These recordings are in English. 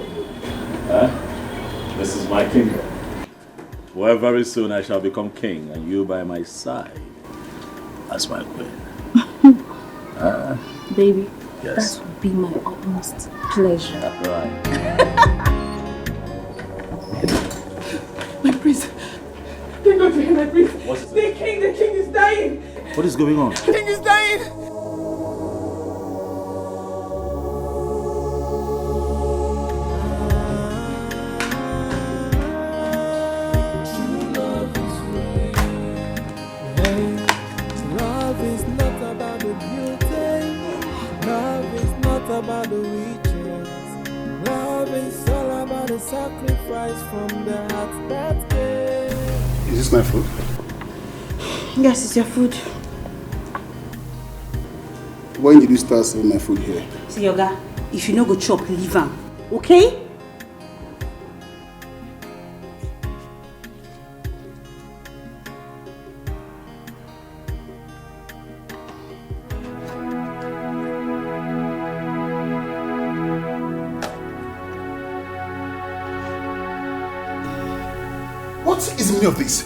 of you. This is my kingdom. Well, very soon I shall become king and you by my side as my queen. Baby, yes. that would be my utmost pleasure. Right. My prince. Thank God for him, my prince. What is it? The king is dying. What is going on? The king is dying. About the riches. Love is all about the sacrifice from the heart that gave. Is this my food? Yes, it's your food. When did you start serving my food here? See, Yoga, if you no go chop, leave am. Okay? What is the meaning of this?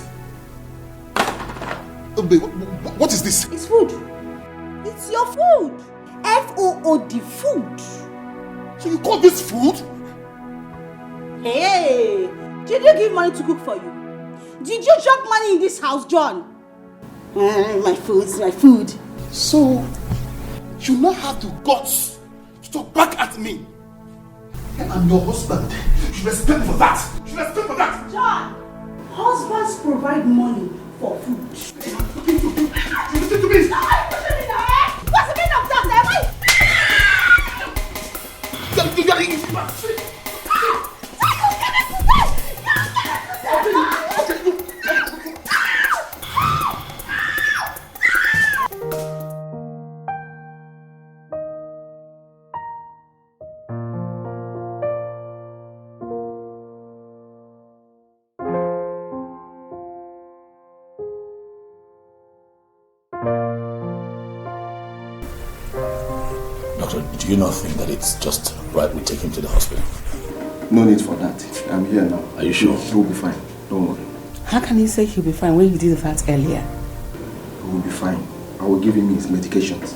What is this? It's food. It's your food. F-O-O-D, food. So you call this food? Hey, did you give money to cook for you? Did you drop money in this house, John? My food's my food. So, you now have the guts to talk back at me. I'm your husband. You should respect me for that. You should respect me for that. John, husbands provide money for food. Listen to me. What's the meaning of that? Doctor, do you not think that it's just right we take him to the hospital? No need for that. I'm here now. Are you sure? He will be fine. Don't worry. How can you say he'll be fine when you did that earlier? He will be fine. I will give him his medications.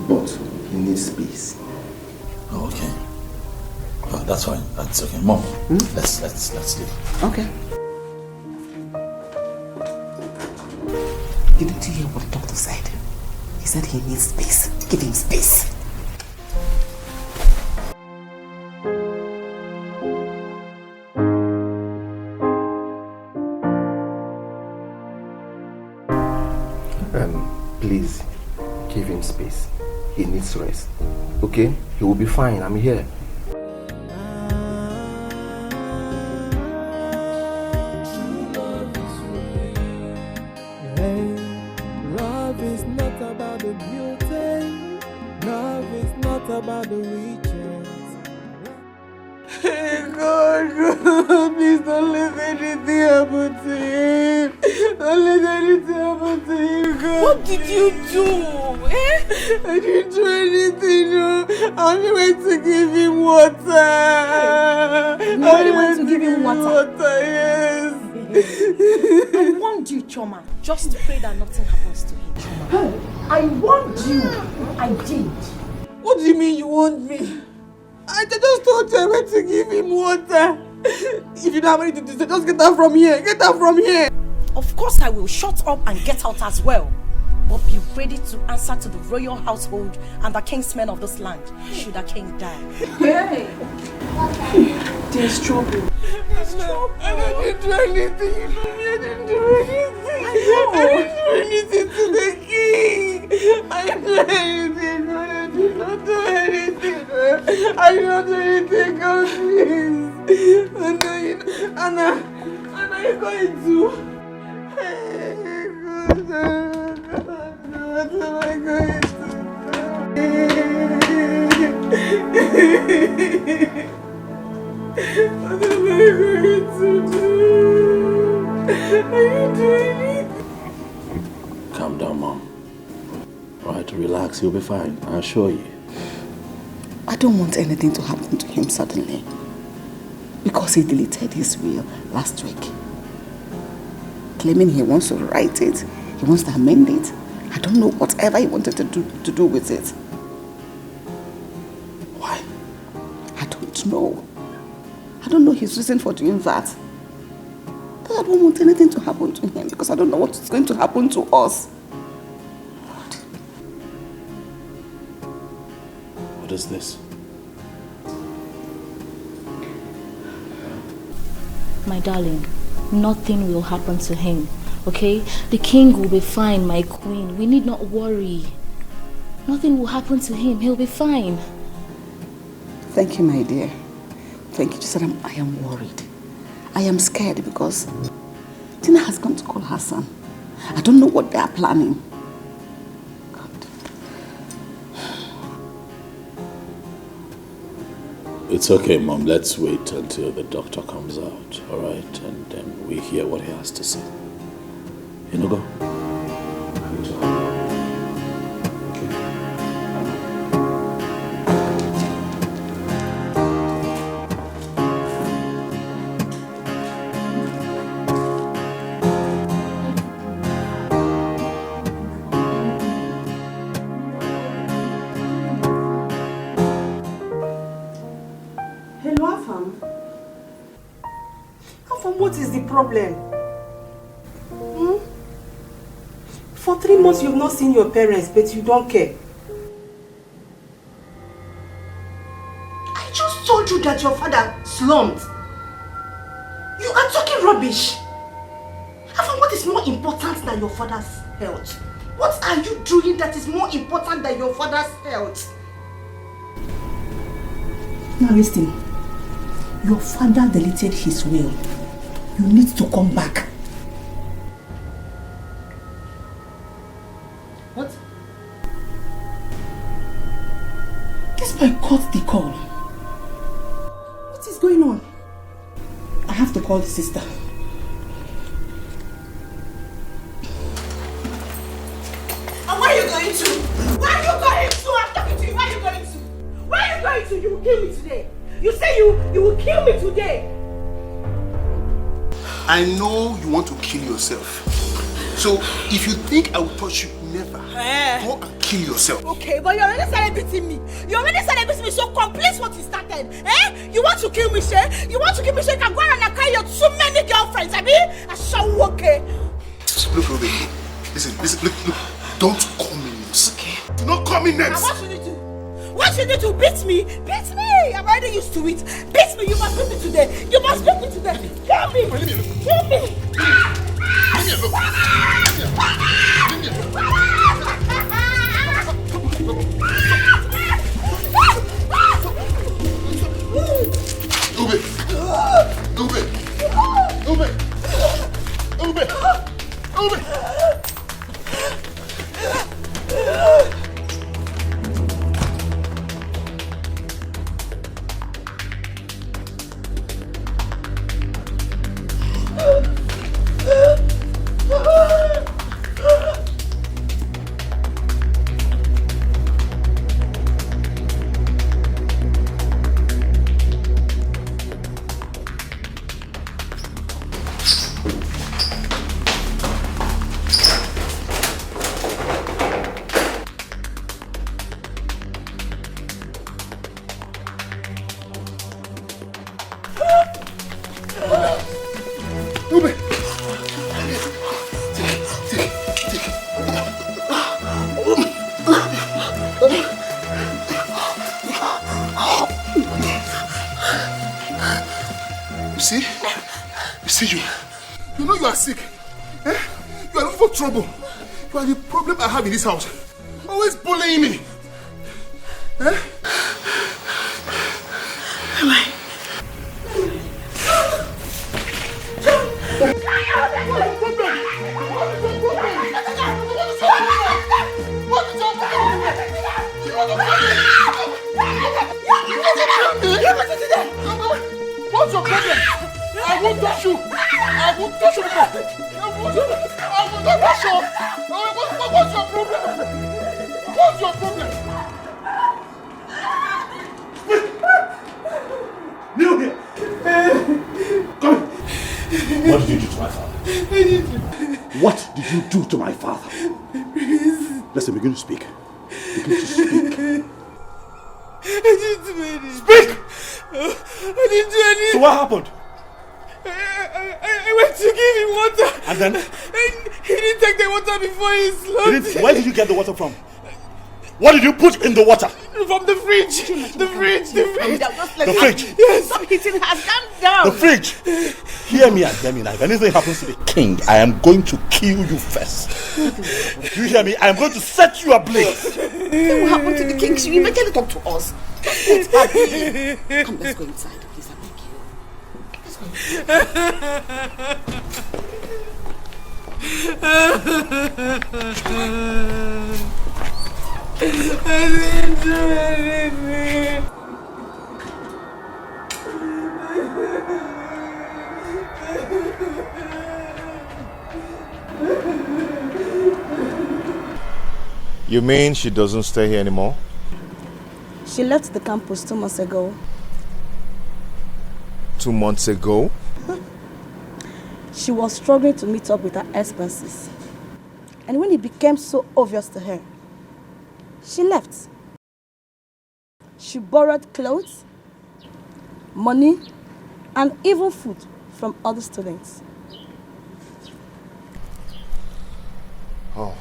But he needs space. Oh, okay. Oh, that's fine. That's okay. Mom, let's leave. Okay. Didn't you hear what the doctor said? He said he needs space. Give him space. Please, give him space. He needs rest. Okay? He will be fine. I'm here. Love is not about the beauty. Love is not about the riches. Hey God, please don't let anything happen to him. Don't let anything happen to him, God. What did you do? I didn't do anything, no. I only went to give him water. You only went to give him water? Yes. I warned you, Choma. Just pray that nothing happens to him, Choma. I warned you. I did. What do you mean you want me? I just told you I went to give him water. If you don't have anything to say, just get out from here. Get out from here. Of course I will. Shut up and get out as well. But be ready to answer to the royal household and the kingsmen of this land, should the king die. Hey! There's trouble. There's trouble. I didn't do anything. You know me, I didn't do anything. I didn't do anything to the king. I didn't do anything. I did not do anything. I did not do anything, God, please. Anna, you're going to... Hey, God. What am I going to do? What am I going to do? Are you doing it? Calm down, Mom. Alright, relax. You'll be fine. I assure you. I don't want anything to happen to him suddenly. Because he deleted his will last week. Claiming he wants to write it, he wants to amend it. I don't know whatever he wanted to do with it. Why? I don't know. I don't know his reason for doing that. I don't want anything to happen to him because I don't know what's going to happen to us. What is this? My darling, nothing will happen to him, okay? The king will be fine, my queen. We need not worry. Nothing will happen to him. He'll be fine. Thank you, my dear. Thank you. Just that I am worried. I am scared because Tina has gone to call her son. I don't know what they are planning. God. It's okay, Mom. Let's wait until the doctor comes out, all right? And then we hear what he has to say. You know, go. What is the problem? For 3 months you've not seen your parents, but you don't care. I just told you that your father slumped. You are talking rubbish. Afam, what is more important than your father's health? What are you doing that is more important than your father's health? Now listen. Your father deleted his will. You need to come back. What? This boy caught the call. What is going on? I have to call the sister. And where are you going to? Where are you going to? I'm talking to you. Where are you going to? Where are you going to? You will kill me today. You say you will kill me today. I know you want to kill yourself. So if you think I will touch you, never. Go and kill yourself. Okay, but you already started beating me. You already started beating me, so complete what you started. You want to kill me, Shay? You want to kill me, so you can go around and carry your too many girlfriends. I shall okay. Look, Ruby. Listen, look. Don't call me names. Okay. Do not call me names. Now what should you do? What should you do? Beat me? Beat me! I'm already used to it. Beat me! You must beat me today. You must beat me today. Kill me! Kill me! You know you are sick. You are looking for trouble. You are the problem I have in this house. Always bullying me. Am I? What's your problem? I won't touch you. I won't touch you. I will not touch you. What's your problem? What's your problem? What did you do to my father? What did you do to my father? Listen, begin to speak. Begin to speak. I didn't do anything. Speak! I didn't do anything. So what happened? I went to give him water. And then? And he didn't take the water before he slumped. Where did you get the water from? What did you put in the water? From the fridge. The fridge. The fridge? Yes. Stop hitting her. Calm down. The fridge. Hear me and hear me now. If anything happens to the king, I am going to kill you first. You hear me? I am going to set you ablaze. What will happen to the king? She will eventually talk to us. Let's Come, let's go inside. Please, I beg you. Let's go inside. I didn't do anything. You mean she doesn't stay here anymore? She left the campus 2 months ago. 2 months ago? She was struggling to meet up with her expenses. And when it became so obvious to her, she left. She borrowed clothes, money, and even food from other students. Oh.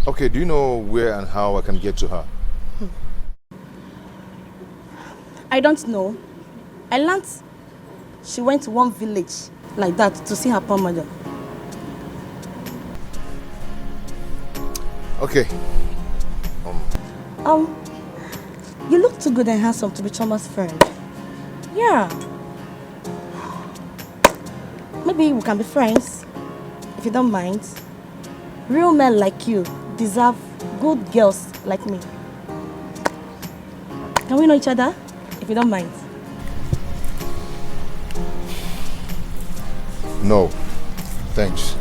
Okay, do you know where and how I can get to her? I don't know. I learned she went to one village like that to see her poor mother. Okay. You look too good and handsome to be Choma's friend. Yeah. Maybe we can be friends, if you don't mind. Real men like you deserve good girls like me. Can we know each other, if you don't mind? No, thanks.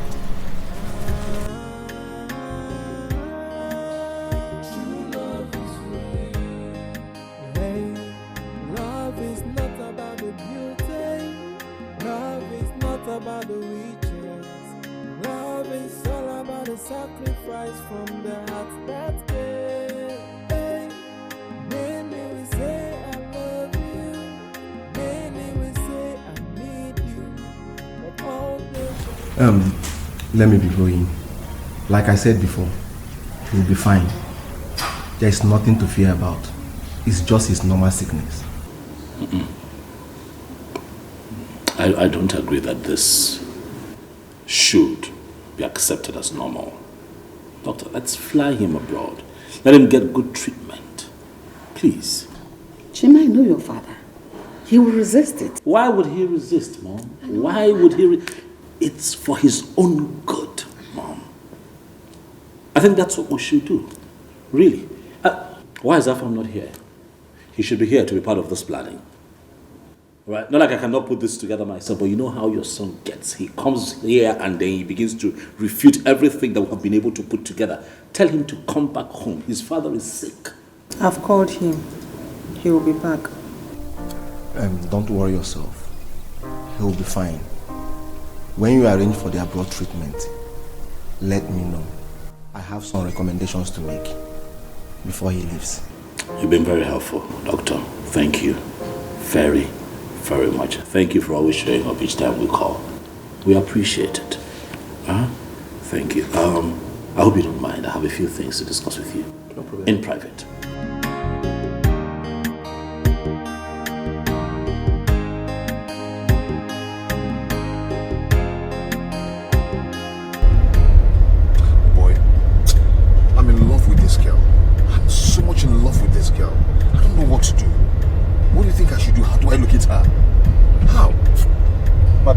Love is not about the beauty. Love is not about the riches. Love is all about the sacrifice from the heart that gave. Many will say I love you. Many will say I need you. But all the let me be going. Like I said before, he'll be fine. There's nothing to fear about. It's just his normal sickness. I don't agree that this should be accepted as normal. Doctor, let's fly him abroad. Let him get good treatment. Please. Chima, I know your father. He will resist it. Why would he resist, Mom? Why would he? It's for his own good, Mom. I think that's what we should do. Really. Why is Afam not here? He should be here to be part of this planning. Right? Not like I cannot put this together myself, but you know how your son gets. He comes here and then he begins to refute everything that we have been able to put together. Tell him to come back home. His father is sick. I've called him. He will be back. Don't worry yourself. He'll be fine. When you arrange for the abroad treatment, let me know. I have some recommendations to make before he leaves. You've been very helpful, Doctor. Thank you. Very, very much. Thank you for always showing up each time we call. We appreciate it. Thank you. I hope you don't mind. I have a few things to discuss with you. No problem. In private.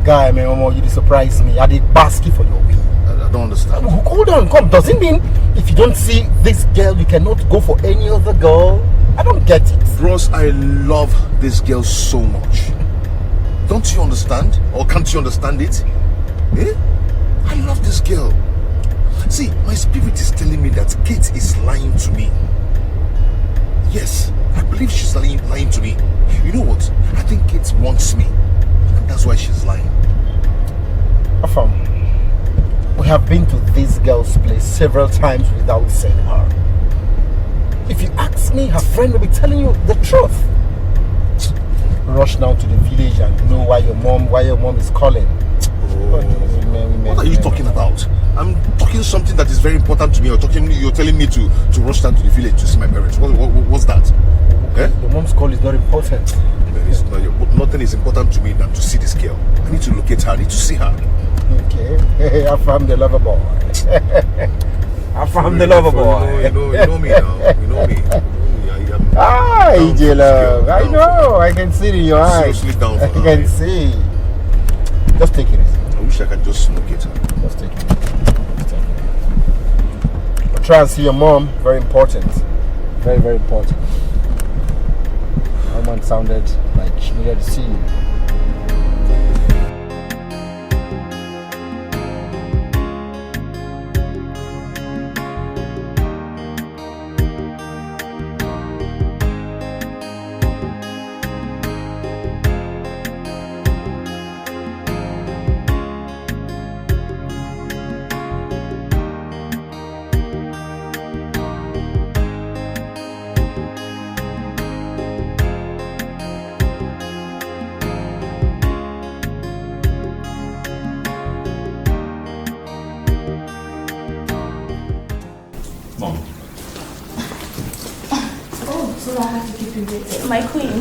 Guy, man, you surprise me. I did basket for your win. I don't understand. Hold on, come. Does it mean if you don't see this girl, you cannot go for any other girl? I don't get it. Bros, I love this girl so much. Don't you understand? Or can't you understand it? Eh? I love this girl. See, my spirit is telling me that Kate is lying to me. Yes, I believe she's lying to me. You know what? I think Kate wants me. That's why she's lying. have been to this girl's place several times without seeing her. If you ask me, her friend will be telling you the truth. Rush down to the village and know why your mom is calling. What are you talking about? I'm talking something that is very important to me. You're telling me to rush down to the village to see my parents. What's that? Okay? Your mom's call is not important. Nothing is important to me than to see this girl. I need to locate her. I need to see her. Okay. I found the lover boy. I found the lover boy. You know me now. You know me. Ah, EJ love. I know. I can see it in your eyes. Seriously down for her. I can see. Just take it easy. I wish I could just locate her. Just take it. But try and see your mom. Very important. Very, very important. Her mom sounded like she needed to see you. My queen. I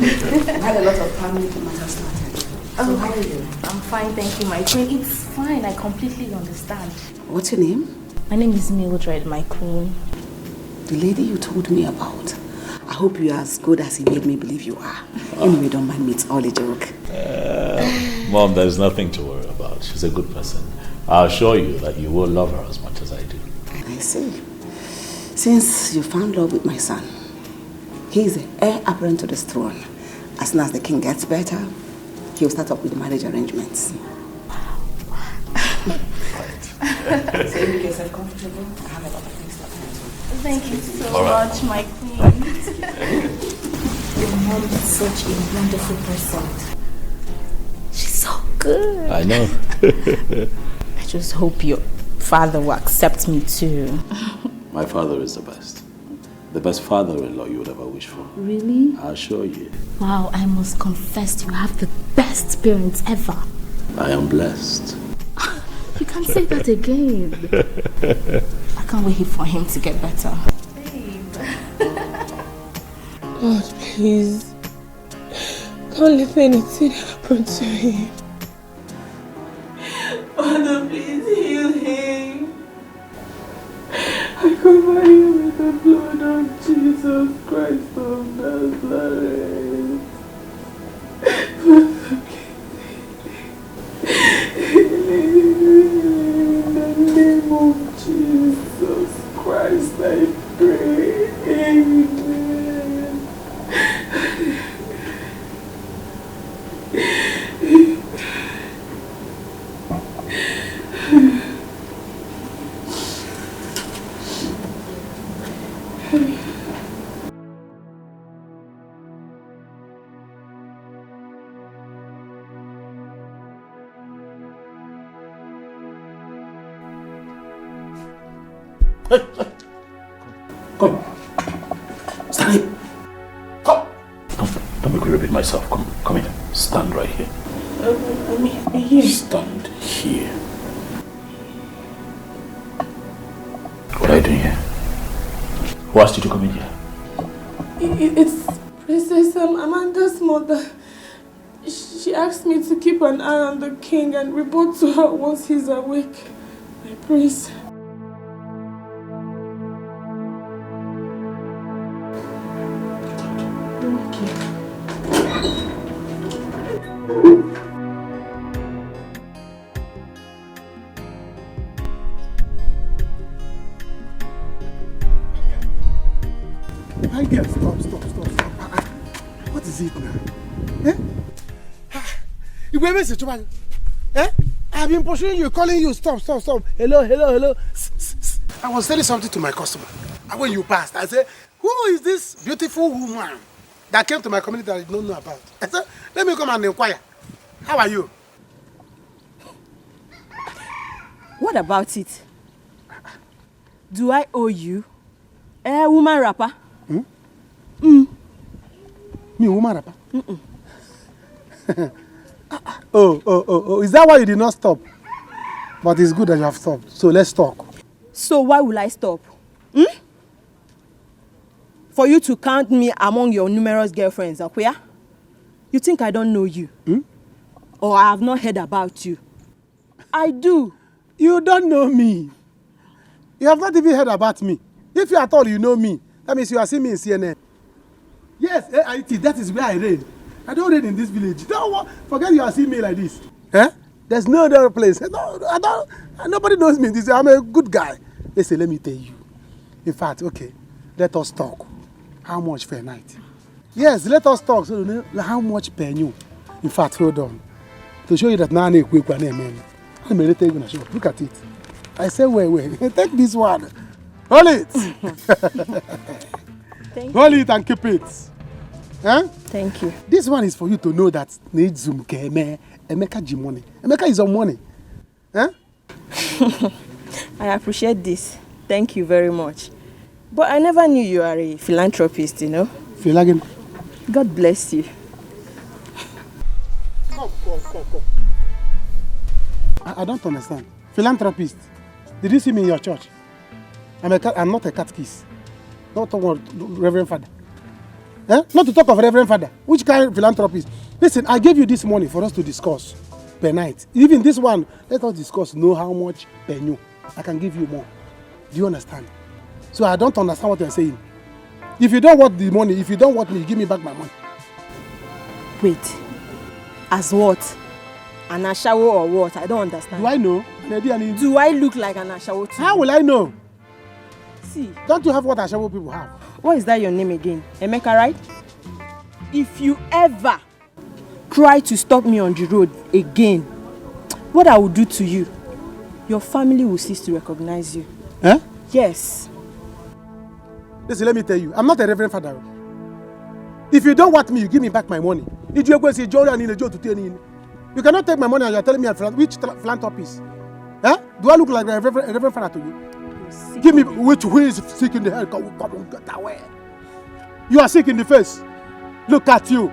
had a lot of family matters started. So how are you? I'm fine, thank you, my queen. It's fine, I completely understand. What's your name? My name is Mildred, my queen. The lady you told me about. I hope you're as good as he made me believe you are. Anyway, don't mind me, it's all a joke. Mom, there's nothing to worry about. She's a good person. I'll assure you that you will love her as much as I do. And I see. Since you found love with my son, he is the heir apparent to this throne. As soon as the king gets better, he'll start up with marriage arrangements. Wow. So you make yourself comfortable. I have a lot of things to attend to. Thank you so much, my queen. Your mom is such a wonderful person. She's so good. I know. I just hope your father will accept me too. My father is the best. The best father-in-law you would ever wish for. Really? I'll show you. Wow, I must confess you have the best parents ever. I am blessed. You can't say that again. I can't wait for him to get better. God, please. Don't let anything happen to him. Father, please heal him. I cover you with the blood of Jesus Christ of Nazareth. Father, in the name of Jesus Christ, I pray. Amen. Come. Stand here. Come. Don't make me repeat myself. Come here. Stand right here. I'm here. Stand here. What are you doing here? Who asked you to come in here? It's Princess Amanda's mother. She asked me to keep an eye on the king and report to her once he's awake. My prince. My girl, stop. What is it now? Eh? You were message, man. Eh? I've been pursuing you, calling you. Stop. Hello. I was telling something to my customer. And when you passed, I said, who is this beautiful woman that came to my community that I don't know about? I said, let me come and inquire. How are you? What about it? Do I owe you? Woman rapper? Me, woman rapper? Oh, is that why you did not stop? But it's good that you have stopped. So let's talk. So why will I stop? For you to count me among your numerous girlfriends, Akuya? You think I don't know you? Or I have not heard about you? I do. You don't know me. You have not even heard about me. If you at all you know me, that means you are seeing me in CNN. Yes, AIT, that is where I reign. I don't reign in this village. Don't forget you are seeing me like this. There's no other place. No, nobody knows me. I'm a good guy. Listen, let me tell you. In fact, okay, let us talk. How much per night? Yes, let us talk. So, how much per new? In fact, hold on. To show you that now I'm quick one, man. I'm ready to take you. Look at it. I say, wait. Take this one. Hold it. Hold it and keep it. Thank you. This one is for you to know that need Zoom Emeka G money. Emeka is on money. I appreciate this. Thank you very much. But I never knew you are a philanthropist, you know. Philagen. God bless you. Come. I don't understand. Philanthropist. Did you see me in your church? I'm not a catechist. Not talk about Reverend Father. Not to talk of Reverend Father. Which kind of philanthropist? Listen, I gave you this money for us to discuss per night. Even this one, let us discuss, know how much per new. I can give you more. Do you understand? So I don't understand what you're saying. If you don't want the money, if you don't want me, give me back my money. Wait. As what? An ashawo or what? I don't understand. Do I know? Do I look like an ashawo too? How will I know? See. Don't you have what ashawo people have? What is that your name again? Emeka, right? If you ever try to stop me on the road again, what I will do to you, your family will cease to recognize you. Yes. Listen, let me tell you, I'm not a Reverend Father. If you don't want me, you give me back my money. You cannot take my money and you're telling me which philanthropist? Do I look like a Reverend Father to you? Give me who is sick in the head. Come on, get away. You are sick in the face. Look at you.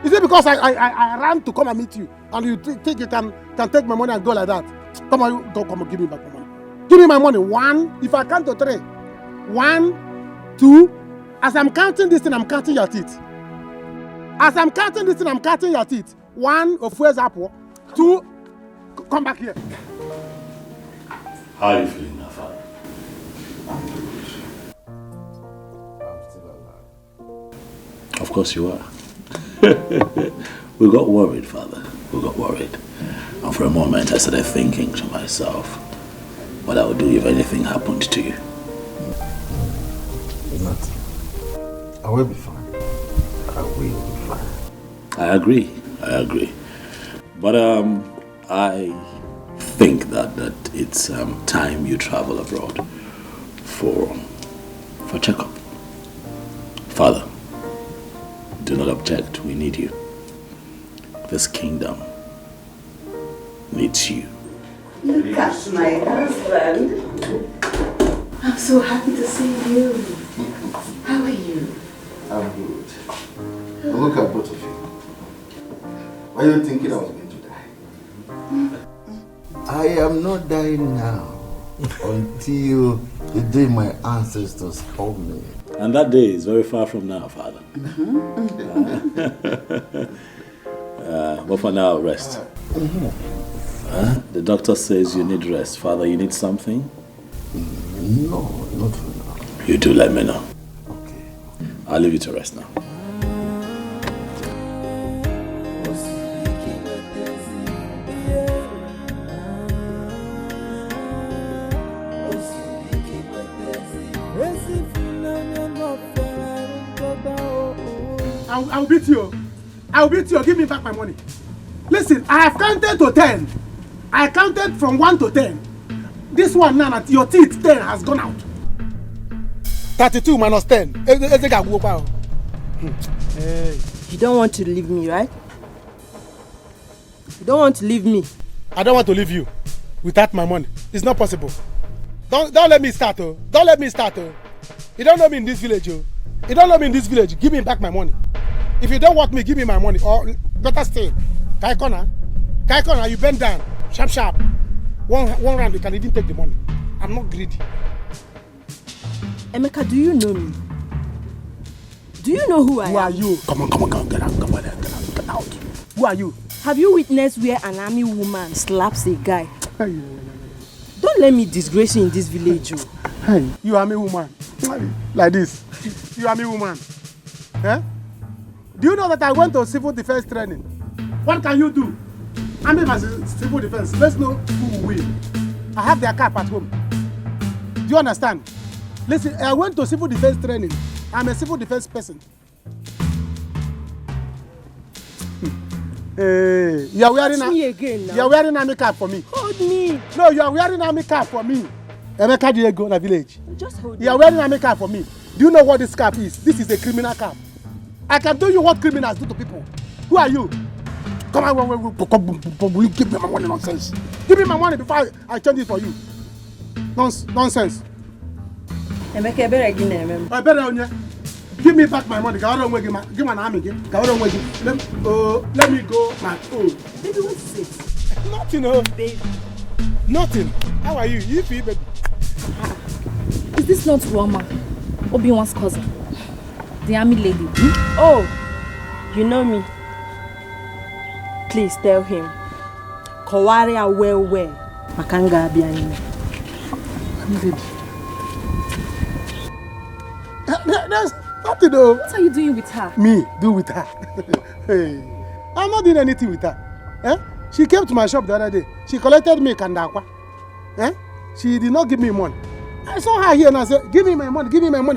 Is it because I ran to come and meet you and you think you can take my money and go like that? Come on, give me back my money. Give me my money. 1, if I count to 3. 1, 2. As I'm counting this thing, I'm counting your teeth. As I'm counting this thing, I'm counting your teeth. 1, of where's apple? 2, come back here. How are you feeling now, Father? I'm still alive. Of course you are. We got worried, Father. We got worried. And for a moment, I started thinking to myself what I would do if anything happened to you. Nothing. I will be fine. I will be fine. I agree. But I think that it's time you travel abroad for checkup. Father, do not object. We need you. This kingdom needs you. Look at my husband. I'm so happy to see you. How are you? I'm good. Now look at both of you. Why are you thinking I was going to die? I am not dying now until the day my ancestors called me. And that day is very far from now, Father. But for now, rest. The doctor says you need rest. Father, you need something? No, not for now. You do let me know. Okay. I'll leave you to rest now. I'll beat you. I'll beat you. Give me back my money. Listen, I have counted to 10. I counted from 1 to 10. This one now, your teeth 10 has gone out. 32 minus 10. Hey. You don't want to leave me, right? You don't want to leave me. I don't want to leave you without my money. It's not possible. Don't let me start, oh. Don't let me start, oh. You don't know me in this village, oh. You don't know me in this village. Give me back my money. If you don't want me, give me my money. Or better still, Kaikona, you bend down. Sharp, sharp. One round, you can even take the money. I'm not greedy. Emeka, do you know me? Do you know who I am? Who are you? Come on, get out. Who are you? Have you witnessed where an army woman slaps a guy? Don't let me disgrace you in this village, oh. Hey, you army woman. Like this. You army woman. Eh? Do you know that I went to civil defense training? What can you do? Army versus civil defense. Let's know who will win. I have their cap at home. Do you understand? Listen, I went to civil defense training. I'm a civil defense person. Hey, you are wearing army cap for me. Hold me. No, you are wearing army cap for me. Emeka Diego in the village. Just hold You are wearing army cap for me. Do you know what this cap is? This is a criminal cap. I can tell you what criminals do to people. Who are you? Come on, will you give me my money? Nonsense. Give me my money before I change it for you. Nonsense. Emeka, I better give me back my money. Give me an army. Let me go my own. Baby, what's it? Nothing, oh. Baby. Nothing. How are you? You feel, baby? Is this not Roma, Obi-Wan's cousin? The army lady? Oh, you know me. Please tell him. Kawaria well. Makanga Abiani. Army lady. There's nothing, though. What are you doing with her? Me? Do with her? Hey, I'm not doing anything with her. Eh? She came to my shop the other day. She collected me kandakwa. Eh? She did not give me money. I saw her here and I said, give me my money.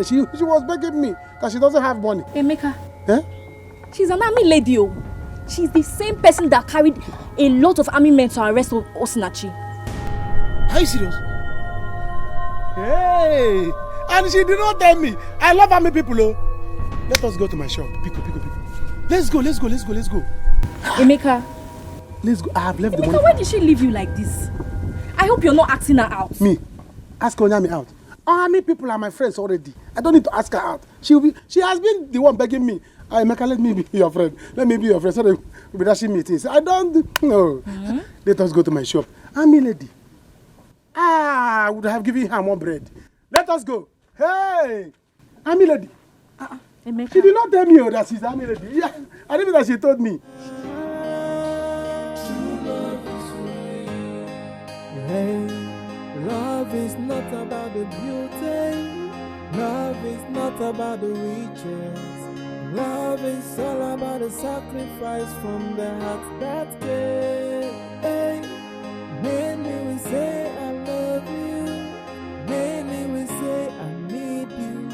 She was begging me that she doesn't have money. Emeka. Eh? She's an army lady, oh. She's the same person that carried a lot of army men to arrest Osinachi. Are you serious? Hey! And she did not tell me. I love army people, oh. Let us go to my shop. Pico. Let's go. Emeka. Let's go. I have left the money. Emeka, why did she leave you like this? I hope you're not asking her out. Me? Ask Onyami out. Army people are my friends already. I don't need to ask her out. She has been the one begging me. Emeka, let me be your friend. Let me be your friend so that we'll be dashing meetings. I don't know. Let us go to my shop. Army lady. I would have given her more bread. Let us go. Hey! Army lady. Emeka. She did not tell me that she's army lady. Yeah, I didn't know that she told me. Hey, love is not about the beauty. Love is not about the riches. Love is all about the sacrifice from the heart that cares. Hey, many will say I love you. Many will say I need you.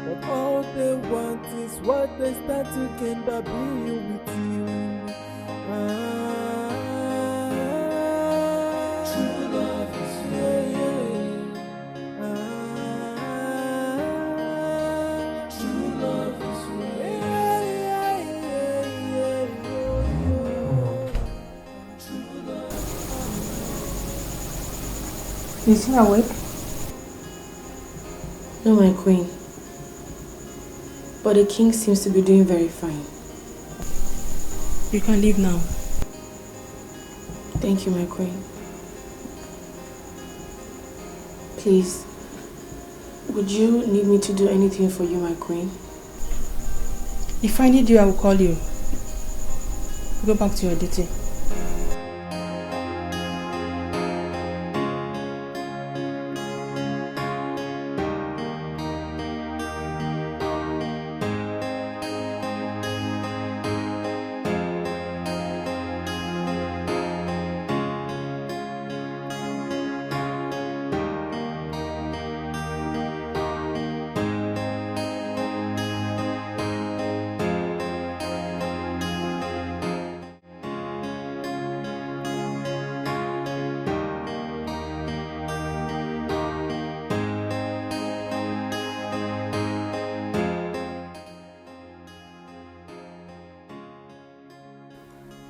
But all they want is what they start to gain by being with you. True love is true love is Is he awake? No, my queen. But the king seems to be doing very fine. You can leave now. Thank you, my queen. Please, would you need me to do anything for you, my queen? If I need you, I will call you. Go back to your duty.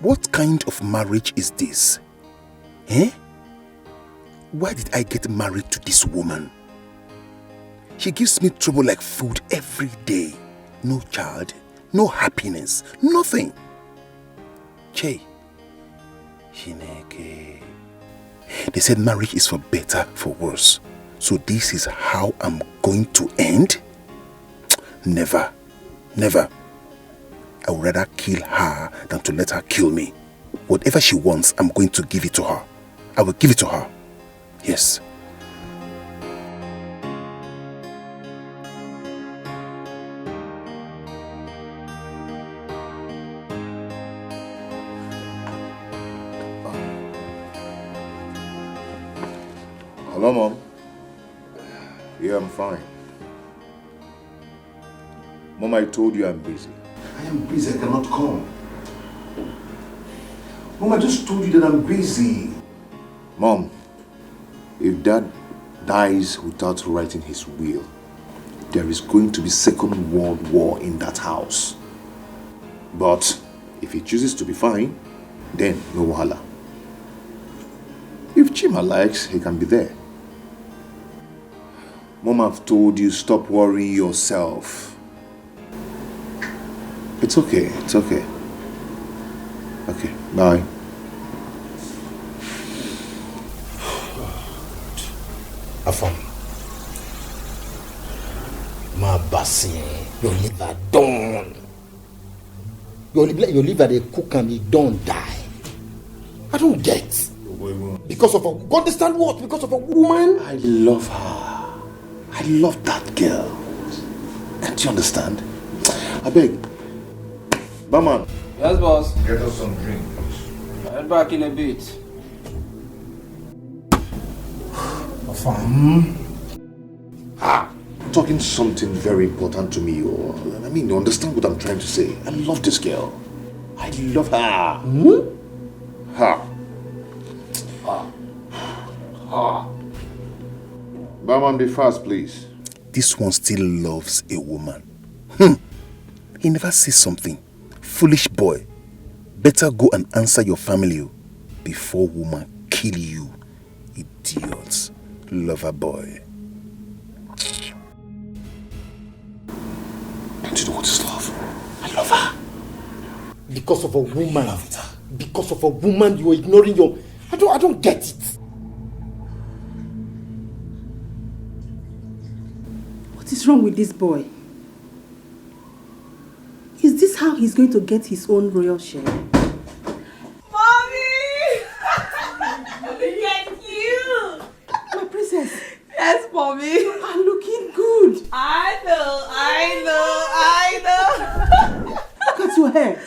What kind of marriage is this? Eh? Why did I get married to this woman? She gives me trouble like food every day. No child, no happiness, nothing. Che, Shineke. They said marriage is for better, for worse. So this is how I'm going to end? Never, never. I would rather kill her than to let her kill me. Whatever she wants, I'm going to give it to her. I will give it to her. Yes. Hello, Mom. Yeah, I'm fine. Mom, I told you I'm busy. I am busy, I cannot come. Mom, I just told you that I'm busy. Mom, if Dad dies without writing his will, there is going to be Second World War in that house. But if he chooses to be fine, then no wahala. If Chima likes, he can be there. Mom, I've told you, stop worrying yourself. It's okay, it's okay. Okay, bye. Afam. My bassy, your liver done. Your liver they cook and you don't die. I don't get. Because of a, you understand what? Because of a woman? I love her. I love that girl. Can't you understand? I beg. Barman. Yes, boss. Get us some drink, please. I'll head back in a bit. I'm talking something very important to me. I mean, you understand what I'm trying to say. I love this girl. I love her. Ha. Barman, be fast, please. This one still loves a woman. He never says something. Foolish boy. Better go and answer your family before woman kill you. Idiots. Lover boy. Don't you know what is love? I love her. Because of a woman. Because of a woman, you are ignoring your... I don't get it. What is wrong with this boy? Is this how he's going to get his own royal share? Mommy! Look at you! My princess. Yes, Mommy. You are looking good. I know. Look at your hair.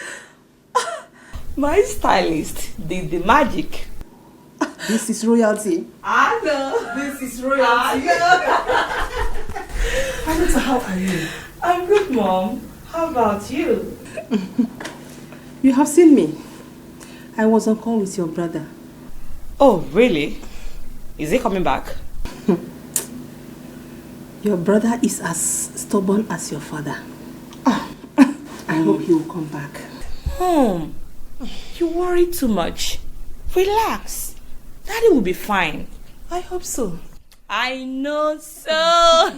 My stylist did the magic. This is royalty. I know. This is royalty. Anita, how are you? I'm good, Mom. How about you? You have seen me. I was on call with your brother. Oh, really? Is he coming back? Your brother is as stubborn as your father. I hope he will come back. You worry too much. Relax. Daddy will be fine. I hope so. I know so.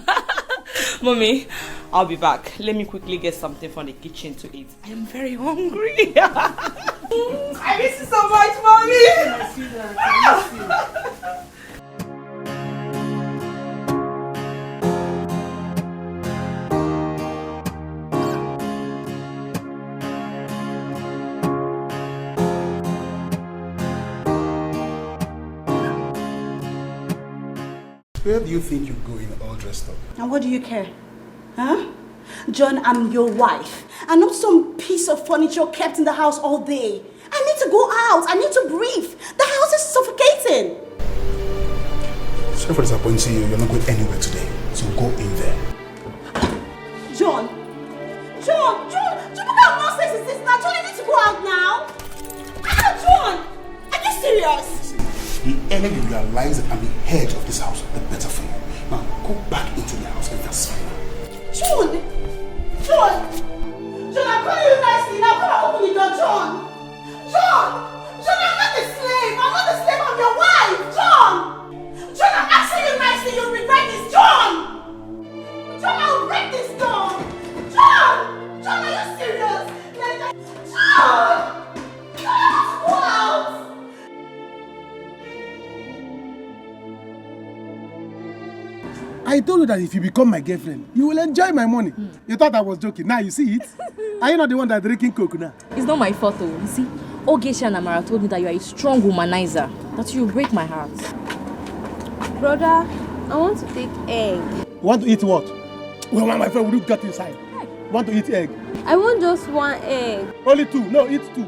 Mommy, I'll be back. Let me quickly get something from the kitchen to eat. I am very hungry. I miss you so much, Mommy. I see that. I miss you. Where do you think you're going all dressed up? And what do you care? Huh? John, I'm your wife. I'm not some piece of furniture kept in the house all day. I need to go out. I need to breathe. The house is suffocating. Sorry for disappointing you. You're not going anywhere today. So go in there. John, what kind of nonsense is this now? John, I need to go out now. John, are you serious? The earlier you realize that I'm the head of this house, the better for you. Now, go back into the house and that's fine. John, I'm calling you nicely. Now come and open the door, John, I'm not a slave. I'm not a slave. I'm your wife, John. I told you that if you become my girlfriend, you will enjoy my money. You thought I was joking. Now you see it. Are you not the one that's drinking coke now? It's not my fault though. You see, Ogesha and Amara told me that you are a strong womanizer. That you will break my heart. Brother, I want to take egg. You want to eat what? Well, my friend, will you get inside? You want to eat egg? I want just one egg. Only 2. No, eat 2.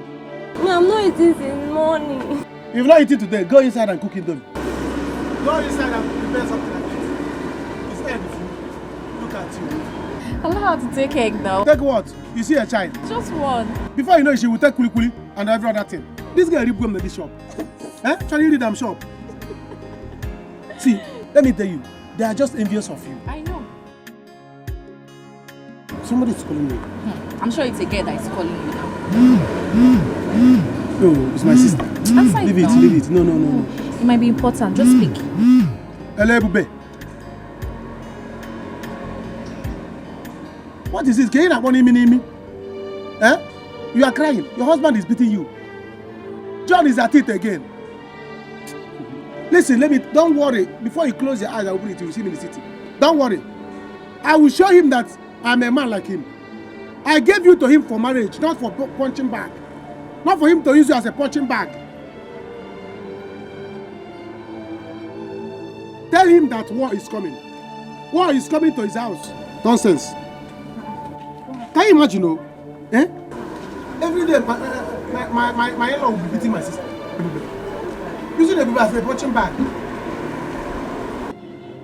No, I'm not eating since morning. If you're not eating today, go inside and cook it done. Go inside and prepare something like this. It's egg food. Look at you. I know how to take egg now. Take what? You see a child? Just one. Before you know it, she will take kuli and every other thing. This girl rip the shop. Trying to read them shop. See, let me tell you, they are just envious of you. I know. Somebody is calling me. I'm sure it's a girl that is calling you now. No, it's my sister. Leave it. No. It might be important. Just speak. Hello, Bube. What is this? Can you not want me? You are crying. Your husband is beating you. John is at it again. Listen, don't worry. Before you close your eyes, I will open it. You will see me in the city. Don't worry. I will show him that I'm a man like him. I gave you to him for marriage, not for punching bag. Not for him to use you as a punching bag. Tell him that war is coming. War is coming to his house. Nonsense. Can you imagine, Every day, my in-law will be beating my sister. Using the people as a punching bag.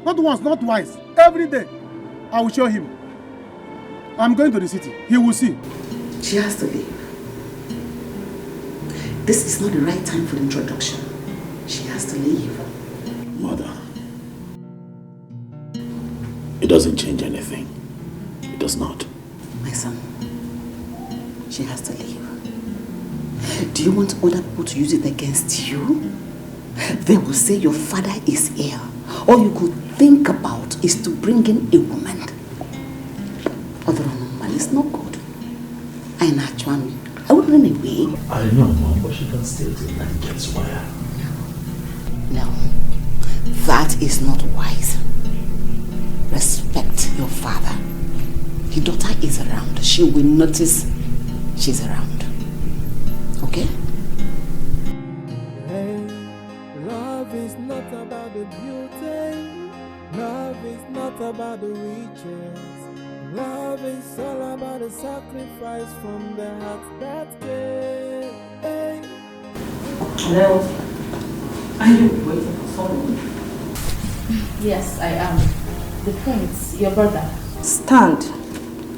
Not once, not twice. Every day, I will show him. I'm going to the city. He will see. She has to leave. This is not the right time for the introduction. She has to leave. Mother, it doesn't change anything. It does not. My son, she has to leave. Do you want other people to use it against you? They will say your father is ill. All you could think about is to bring in a woman. Other woman is not good. I would run away. I know, Mom, but she can still do that. That's why. No, that is not wise. Respect your father. Your daughter is around. She will notice she's around. Okay? Hey, love is not about the beauty. Love is not about the riches. Love is all about the sacrifice from the heart that gave. Hey. Hello? Are you waiting for someone? Yes, I am. The prince, your brother. Stand.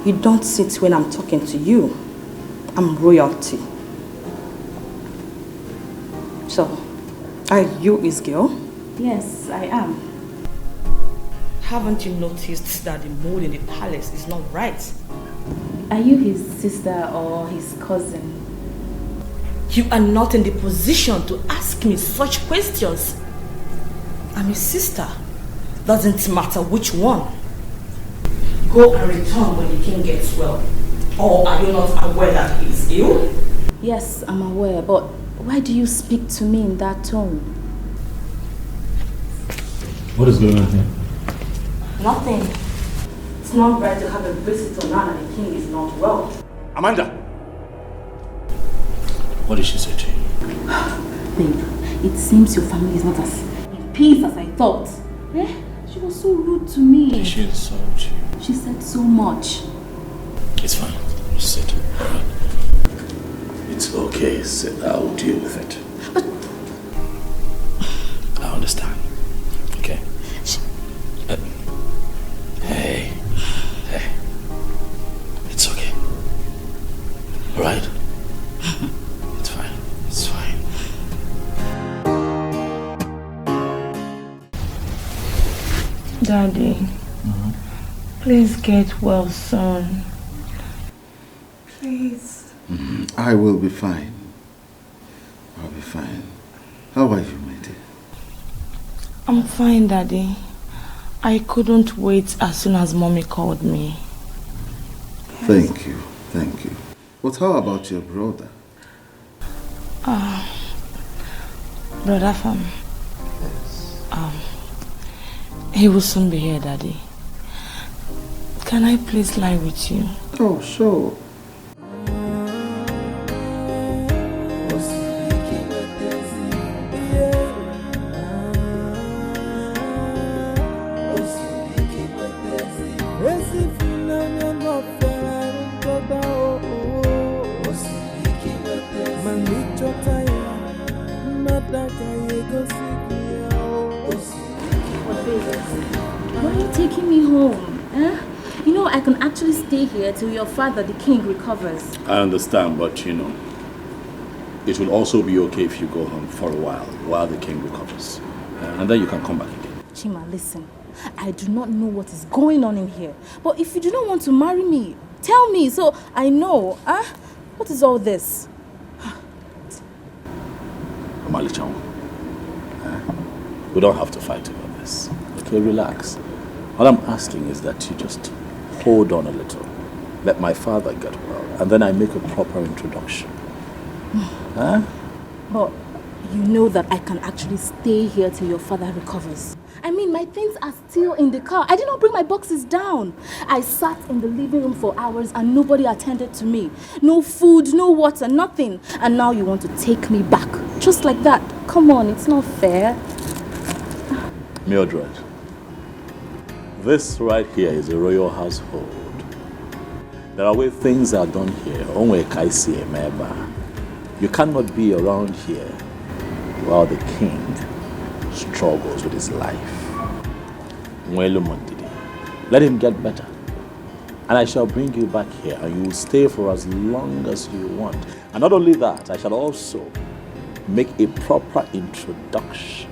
You don't sit when I'm talking to you. I'm royalty. So, are you his girl? Yes, I am. Haven't you noticed that the mood in the palace is not right? Are you his sister or his cousin? You are not in the position to ask me such questions. I'm his sister. Doesn't matter which one. Go and return when the king gets well. Or are you not aware that he is ill? Yes, I'm aware, but why do you speak to me in that tone? What is going on here? Nothing. It's not right to have a visitor now that the king is not well. Amanda! What did she say to you? Babe, it seems your family is not as in peace as I thought. She was so rude to me. Did she insult you? She said so much. It's fine. Just sit. Alright. It's okay. Sit. I'll deal with it. But I understand. Okay? Hey. It's okay. Alright? It's fine. It's fine. Daddy, please get well soon. Please. I will be fine. I'll be fine. How are you, my dear? I'm fine, Daddy. I couldn't wait as soon as Mommy called me. Thank you. Thank you. But how about your brother? Brother Fam. He will soon be here, Daddy. Can I please lie with you? Oh, sure. Why are you taking me home? Eh? You know, I can actually stay here till your father, the king, recovers. I understand, but you know, it will also be okay if you go home for a while the king recovers. And then you can come back again. Chima, listen. I do not know what is going on in here. But if you do not want to marry me, tell me so I know. What is all this? Omali-chan, we don't have to fight over this. Okay, relax. All I'm asking is that you just hold on a little. Let my father get well, and then I make a proper introduction. But you know that I can actually stay here till your father recovers. I mean, my things are still in the car. I did not bring my boxes down. I sat in the living room for hours and nobody attended to me. No food, no water, nothing. And now you want to take me back. Just like that. Come on, it's not fair. Mildred, this right here is a royal household. There are ways things are done here. You cannot be around here while the king struggles with his life. Let him get better. And I shall bring you back here and you will stay for as long as you want. And not only that, I shall also make a proper introduction.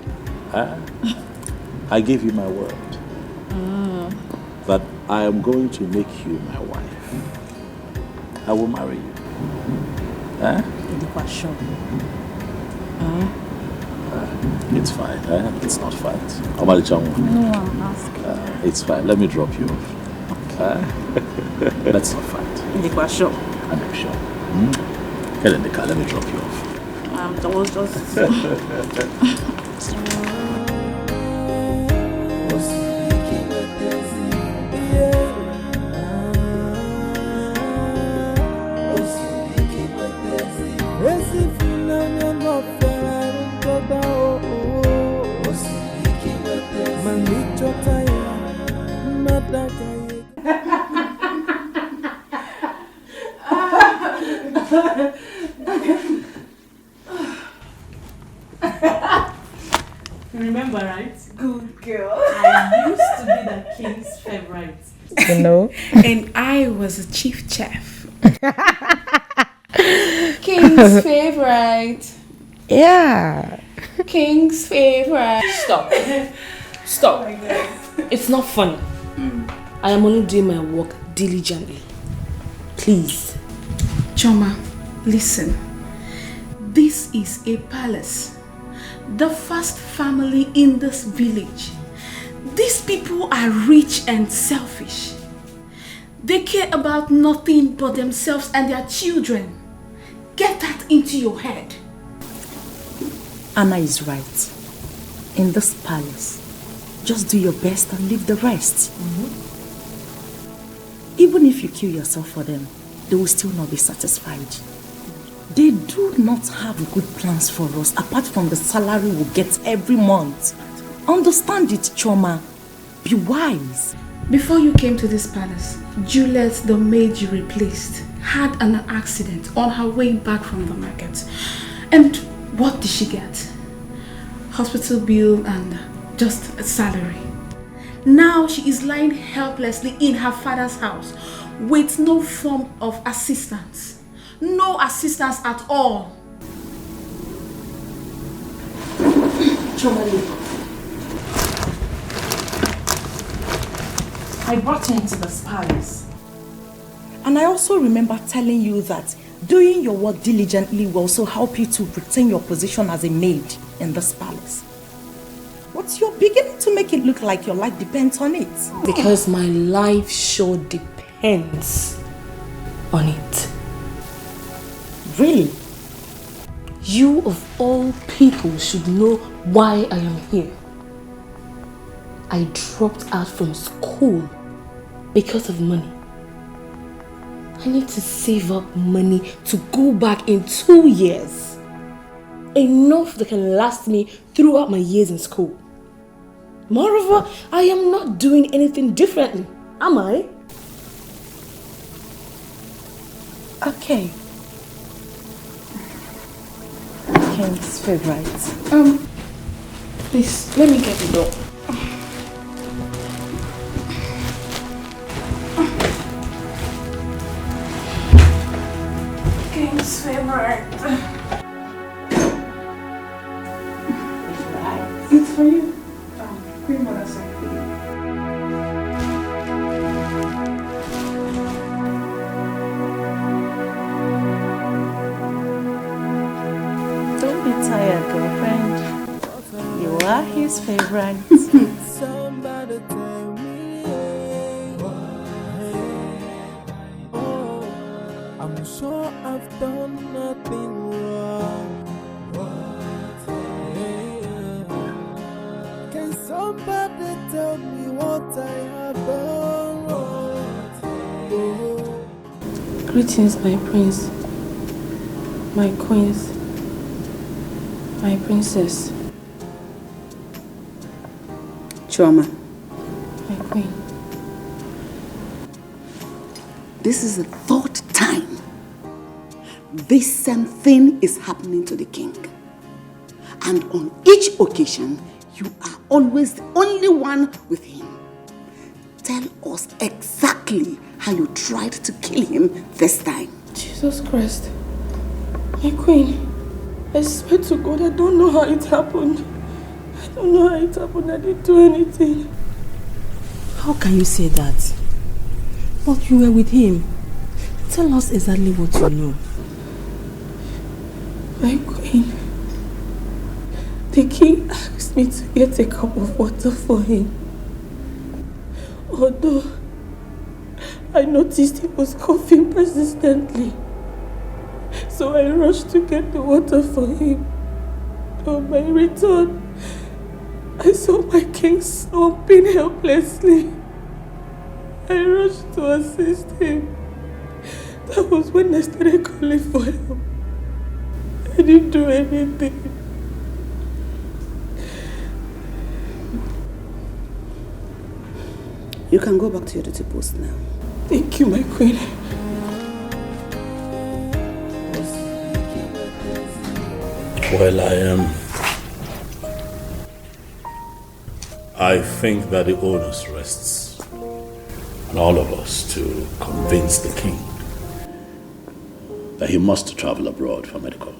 I give you my word that I am going to make you my wife. I will marry you. It's fine. It's not fight. No, I'm asking. It's fine. Let me drop you off. Let's not fight. I'm sure. Get in the car. Let me drop you off. That was just... Remember, right? Good girl. I used to be the king's favorite. You know? And I was a chief chef. King's favorite. Yeah. King's favorite. Stop. Stop. Oh my God. It's not funny. I am only doing my work diligently. Please. Choma, listen. This is a palace. The first family in this village. These people are rich and selfish. They care about nothing but themselves and their children. Get that into your head. Anna is right. In this palace, just do your best and leave the rest. Even if you kill yourself for them, they will still not be satisfied. They do not have good plans for us apart from the salary we get every month. Understand it, Choma. Be wise. Before you came to this palace, Juliet, the maid you replaced, had an accident on her way back from the market. And what did she get? Hospital bill and just a salary. Now she is lying helplessly in her father's house with no form of assistance. No assistance at all. Chomali, I brought you into this palace. And I also remember telling you that doing your work diligently will also help you to retain your position as a maid in this palace. But you're beginning to make it look like your life depends on it. Because my life sure depends on it. Really? You of all people should know why I am here. I dropped out from school because of money. I need to save up money to go back in 2 years. Enough that can last me throughout my years in school. Moreover, I am not doing anything differently, am I? Okay. King's favorite. Please, let me get the door. King's favorite. It's for you. Queen Mother sent for you. Don't be tired, girlfriend. You are his favorite. Somebody tell me I'm sure I've done nothing wrong. Can somebody tell me what I have done wrong? Greetings, my prince, my queens, my princess, Chioma, my queen. this is the 3rd time this same thing is happening to the king. And on each occasion, you are always the only one with him. Tell us exactly how you tried to kill him this time. Jesus Christ. My queen, I swear to God, I don't know how it happened. I don't know how it happened. I didn't do anything. How can you say that? But you were with him. Tell us exactly what you know. My queen, the king asked me to get a cup of water for him. Although I noticed he was coughing persistently. So I rushed to get the water for him. On my return, I saw my king slumping helplessly. I rushed to assist him. That was when I started calling for help. I didn't do anything. You can go back to your duty post now. Thank you, my queen. Well, I think that the onus rests on all of us to convince the king that he must travel abroad for medicals.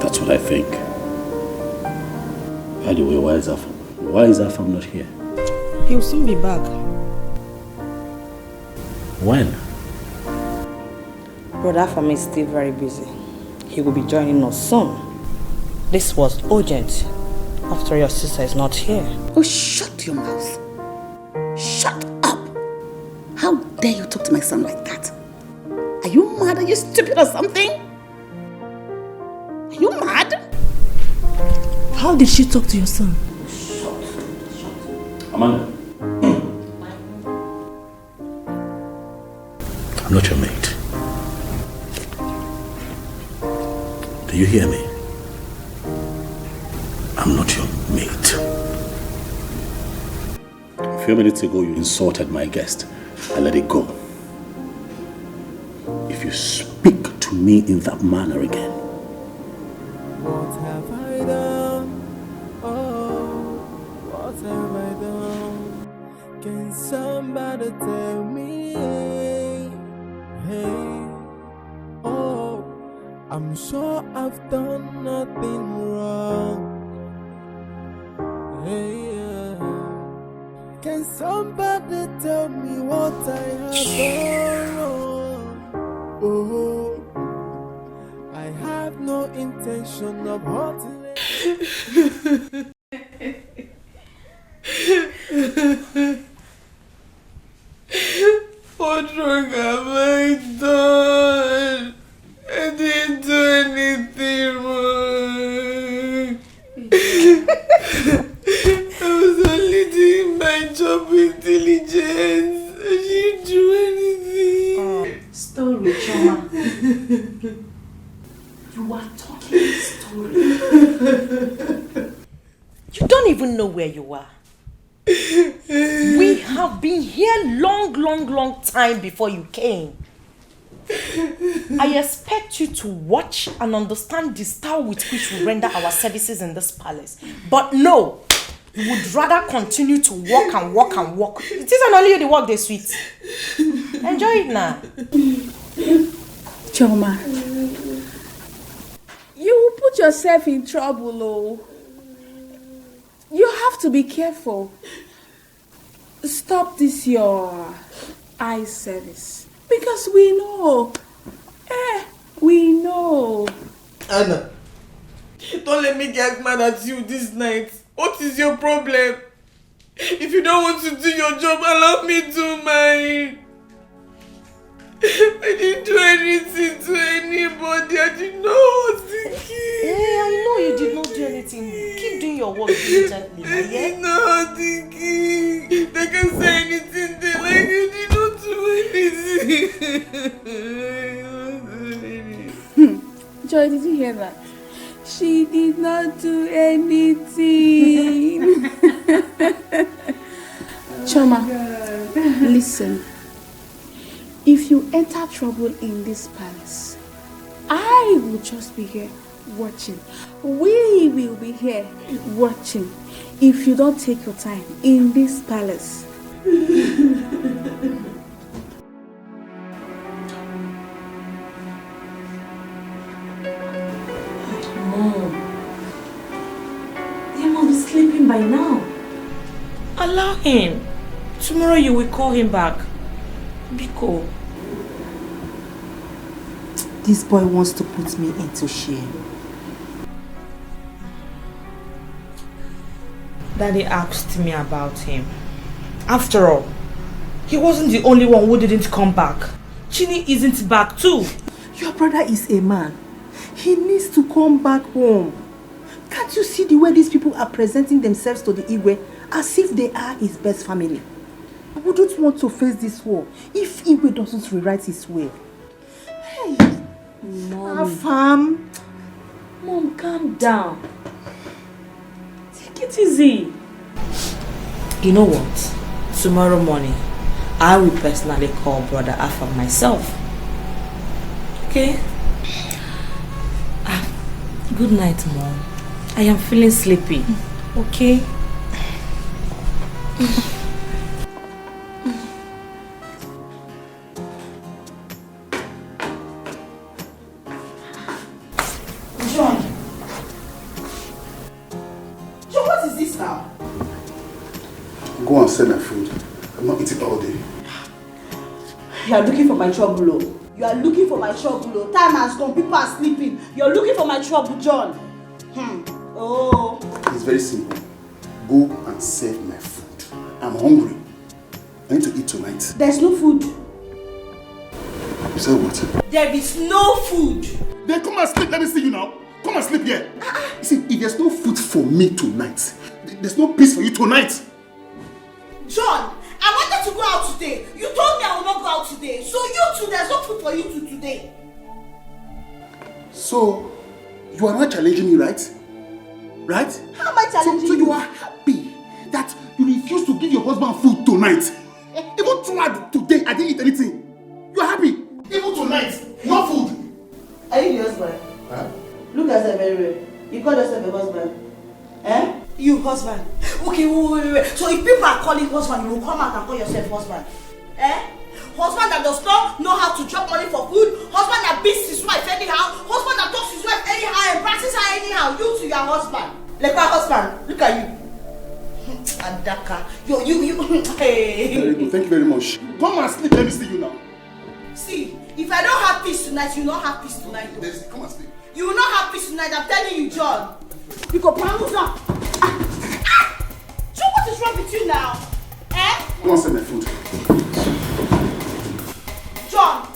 That's what I think. By the way, why is Afam not here? He'll soon be back. When? Brother Afam is still very busy. He will be joining us soon. This was urgent after your sister is not here. Oh, shut your mouth. Shut up. How dare you talk to my son like that? Are you mad? Are you stupid or something? Are you mad? How did she talk to your son? Amanda. I'm not your mate. Do you hear me? I'm not your mate. A few minutes ago, you insulted my guest. I let it go. If you speak to me in that manner again, What have I done? Oh, what have I done? Can somebody tell me? Hey, oh, I'm sure I've done nothing wrong. Hey, can somebody tell me what I have done wrong? Oh, I have no intention of hurting it. What wrong have I done? I didn't do anything wrong. innocent. I didn't do anything. Story, Choma. You are talking story. You don't even know where you are. We have been here long time before you came. I expect you to watch and understand the style with which we render our services in this palace. But no, you would rather continue to walk and walk and walk. It isn't only you the walk, they sweet. Enjoy it now. Choma, you will put yourself in trouble, oh. You have to be careful. Stop this your eye service. Because we know. We know. Anna, don't let me get mad at you this night. What is your problem? If you don't want to do your job, allow me to mine. I didn't do anything to anybody. I did not, Dikeh. Hey, I know you did not do anything. Keep doing your work diligently, I did not, Dikeh. They can say anything they like. You did not do anything. Joy, did you hear that? She did not do anything. Choma, listen. If you enter trouble in this palace, I will just be here watching. We will be here watching. If you don't take your time in this palace. Mom, he must be sleeping by now. Allow him. Tomorrow you will call him back. Biko. This boy wants to put me into shame. Daddy asked me about him. After all, he wasn't the only one who didn't come back. Chini isn't back too. Your brother is a man. He needs to come back home. Can't you see the way these people are presenting themselves to the Igwe as if they are his best family? I wouldn't want to face this war if Igwe doesn't rewrite his will. Hey, Mom. Afam. Mom, calm down. Take it easy. You know what? Tomorrow morning, I will personally call Brother Afam myself. Okay? Good night, Mom. I am feeling sleepy. Okay? John, what is this now? Go and sell my food. I'm not eating all day. You are looking for my trouble, oh. You are looking for my trouble, oh. Time has gone, people are sleeping. You are looking for my trouble, John. Oh. It's very simple. Go and sell my food. I'm hungry. I need to eat tonight. There's no food. You said what? There is no food. Then come and sleep. Let me see you now. Come and sleep here. You see, if there's no food for me tonight, there's no peace for you tonight. John, I wanted to go out today. You told me I will not go out today. So you too, there's no food for you too today. So, you are not challenging me, right? Right? How am I challenging you? So you are happy that you refuse to give your husband food tonight. Even throughout today, I didn't eat anything. You are happy. Even tonight, no food. Are you the husband? Huh? Look at yourself very well. You call yourself a husband. Eh? You husband. Okay, wait. So if people are calling husband, you will come out and call yourself husband. Eh? Husband that does not know how to drop money for food. Husband that beats his wife anyhow. Husband that talks to his wife anyhow and practices her anyhow. You to your husband. Like my husband. Look at you. Adaka. You. Hey. Very good. Thank you very much. Come and sleep. Let me see you now. See, if I don't have peace tonight, you will not have peace tonight. Come and sleep. You will not have peace tonight. I'm telling you, John. You go promise now. John, what is wrong with you now? Eh? Go and sell my food. John,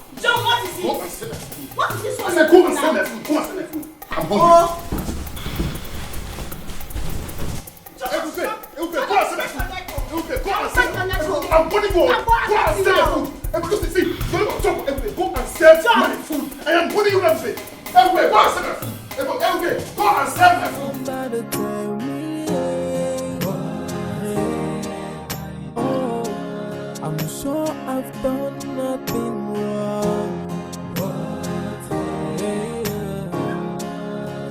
what is it? Go and sell my food. What is this one? I said, go and sell my food. Go and sell my food. I'm hungry. Go and sell my food. I'm going to go Go and serve food. Because you see, go and serve my food. I am putting you everything. Everywhere, go and serve my food. Everywhere, go and serve my food. I'm sure I've done nothing wrong.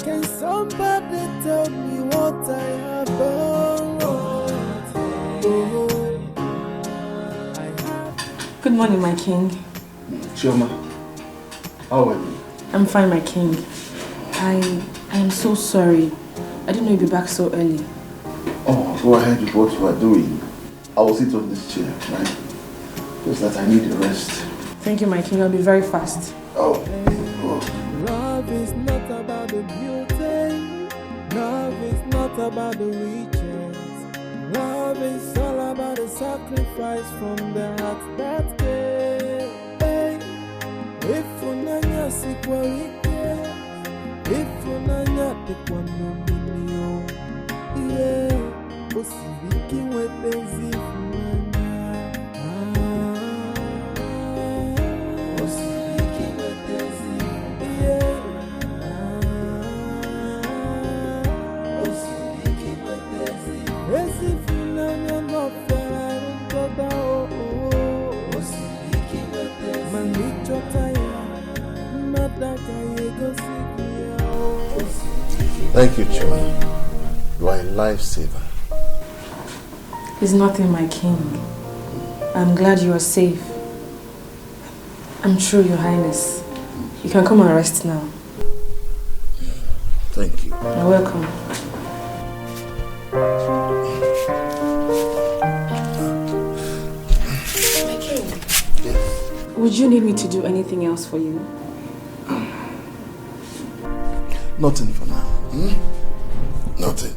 Can somebody tell me what I have done wrong? Good morning, my king. Chioma, how are you? I'm fine, my king. I am so sorry. I didn't know you'd be back so early. Oh, go ahead with what you are doing. I will sit on this chair, right? Just that I need a rest. Thank you, my king. I'll be very fast. Oh. Love is not about the beauty. Love is not about the riches. Love is all about the sacrifice from the heart that gave. If unanya sikwawike, if unanya tekwanomilio, yeah, osibiki wetezi funanya. Osibiki wetezi, yeah. Osibiki wetezi, esi funanya no ferarun toda oh. Osibiki wetezi, manichota ya, nadaka yego sikia oh. Thank you, Chima. You are a lifesaver. It's nothing, my king. I'm glad you are safe. I'm true, your highness. You can come and rest now. Thank you. You're welcome. My king. Yes. Would you need me to do anything else for you? Nothing for now. Nothing.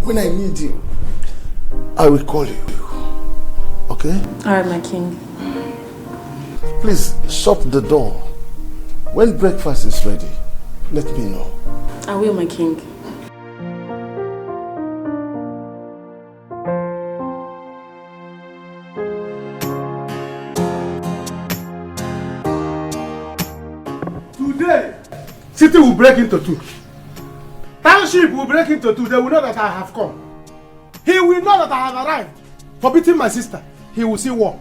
When I need you, I will call you. Okay? Alright, my king. Please shut the door. When breakfast is ready, let me know. I will, my king. Today, city will break into two. Township will break into two. They will know that I have come. He will know that I have arrived. For beating my sister, he will see war.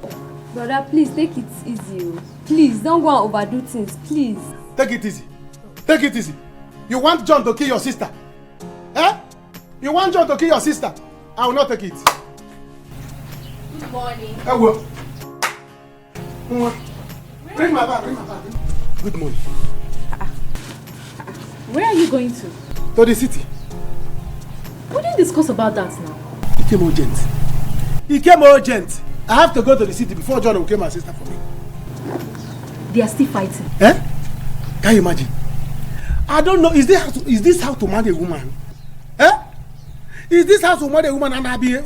Brother, please take it easy. Please, don't go and overdo things, please. Take it easy. Take it easy. You want John to kill your sister? Eh? You want John to kill your sister? I will not take it. Good morning. I will. Bring my bag, bring my bag. Good morning. Where are you going to? To the city. We didn't discuss about that now. It came urgent. It came urgent. I have to go to the city before John will kill my sister for me. They are still fighting. Eh? Can you imagine? I don't know. Is this how to marry a woman? Eh? Is this how to marry a woman and I be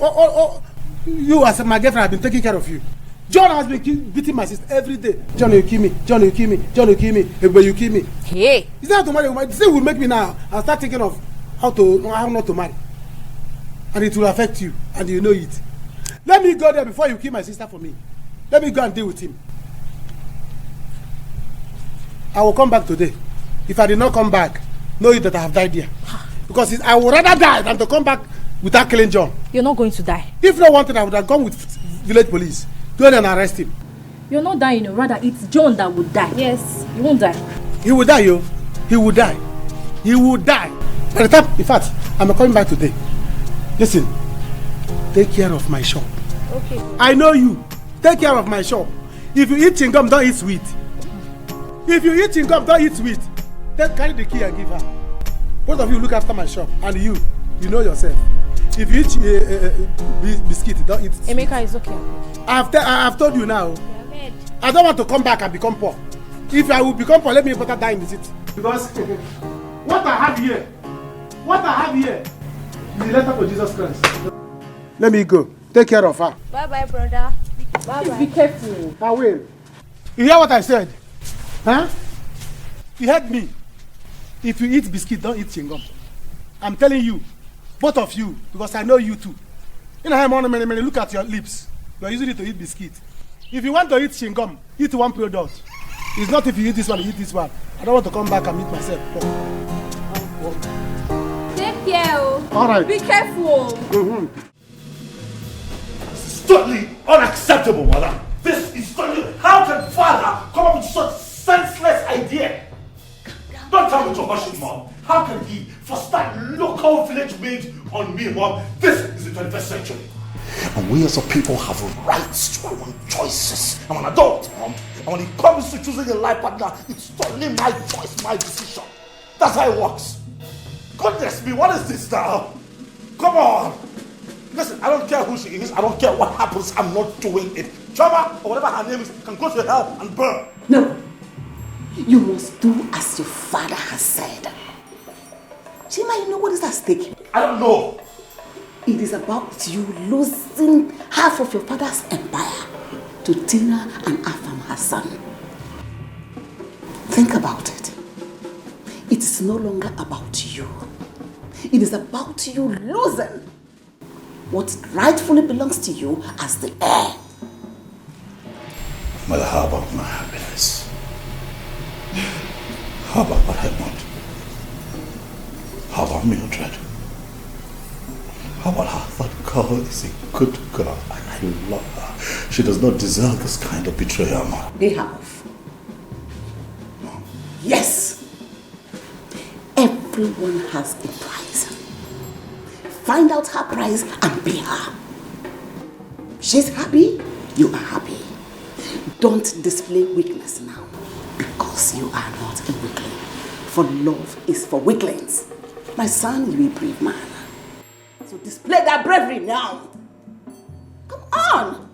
you as my girlfriend have been taking care of you? John has been beating my sister every day. John will kill me. John will kill me. John will kill me. Everybody you kill me. Hey. Is that how to marry a woman? This will make me now and start thinking of how not to marry. And it will affect you and you know it. Let me go there before you kill my sister for me. Let me go and deal with him. I will come back today. If I did not come back, know you that I have died here. Because I would rather die than to come back without killing John. You're not going to die. If not wanted, I would have gone with village police. Go there and arrest him. You're not dying, rather it's John that would die. Yes, you won't die. He will die, yo. He will die. He will die. By the time, in fact, I'm coming back today. Listen, take care of my shop. Okay. I know you. Take care of my shop. If you eat chewing-gum, don't eat sweet. If you eat chewing-gum, don't eat sweet. Then carry the key and give her. Both of you look after my shop. And you know yourself. If you eat biscuit, don't eat sweet. Emeka is okay. I've told you now. I don't want to come back and become poor. If I will become poor, let me better die in the city. Because what I have here is the letter to Jesus Christ. Let me go. Take care of her. Bye-bye, brother. Bye-bye. Please be careful. I will. You hear what I said? Huh? You heard me. If you eat biscuit, don't eat chewing-gum. I'm telling you, both of you, because I know you too. You know how many look at your lips. You are using it to eat biscuit. If you want to eat chewing-gum, eat one product. It's not if you eat this one, you eat this one. I don't want to come back and meet myself. Take care. All right. Be careful. This is totally unacceptable, mother. This is totally... How can father come up with such senseless idea? Don't tell me to hush it, Mom. How can he force that local village maid on me, Mom? This is the 21st century. And we as a people have rights to our own choices. I'm an adult, Mom. And when it comes to choosing a life partner, it's totally my choice, my decision. That's how it works. Goodness me, what is this now? Come on. Listen, I don't care who she is. I don't care what happens. I'm not doing it. Chama, or whatever her name is, can go to hell and burn. No. You must do as your father has said. Chima, you know what is at stake? I don't know. It is about you losing half of your father's empire to Tina and Afam Hassan. Think about it. It is no longer about you. It is about you losing what rightfully belongs to you as the heir. Mother, how about my happiness? How about what I want? How about Mildred? How about her? That girl is a good girl and I love her. She does not deserve this kind of betrayal, Mom. They have. Yes. Everyone has a price. Find out her price and pay her. She's happy, you are happy. Don't display weakness now, because you are not a weakling. For love is for weaklings. My son, you are a brave man. So display that bravery now. Come on.